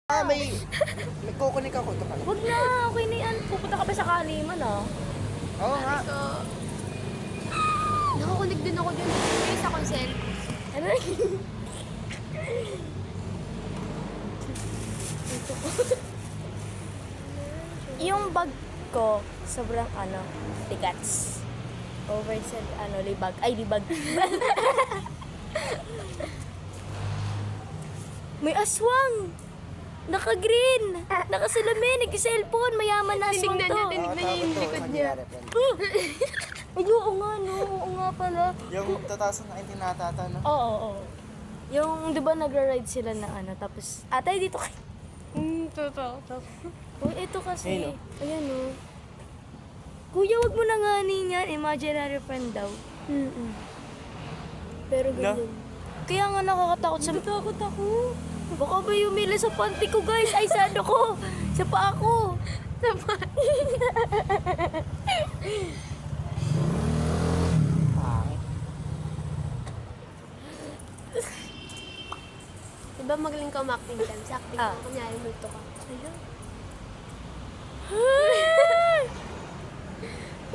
May kukunik ako. Ito pala. Wag na, okay na yan. Pupunta ka pa sa Kaliman, ah. Oo nga. Nakakunig din ako dyan. May sa consent. Ano? Yung bag ko, sobrang tigats. Oversized, libag. Ay, libag. May aswang! Naka-green! Nakasalamin! Nag-cellphone! Mayaman na aswang Tinignan to! niya, tinignan niya yung likod niya. Ay, oo nga, no? Oo nga pala. Yung 2019 natata, no? Oo. Yung, di ba, nagra-ride sila na tapos, atay, dito kayo. Totoo. Uy, ito kasi. Ayun, Ayan, no. Kuya, wag mo na nga yan. Imaginary friend daw. Pero ganyan. Kaya nga nakakatakot sa... Natakot ako. Baka ba umili sa panty ko, guys? Ay, sa ano ko? Sa paa ko. Sa paa. Pangit. Diba magaling ka umakting dyan? Sa acting Ah. ka. Kunyari, multo ka.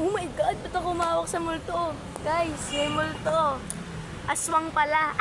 Oh my God, ba't ako umawak sa multo? Guys, may multo. Aswang pala.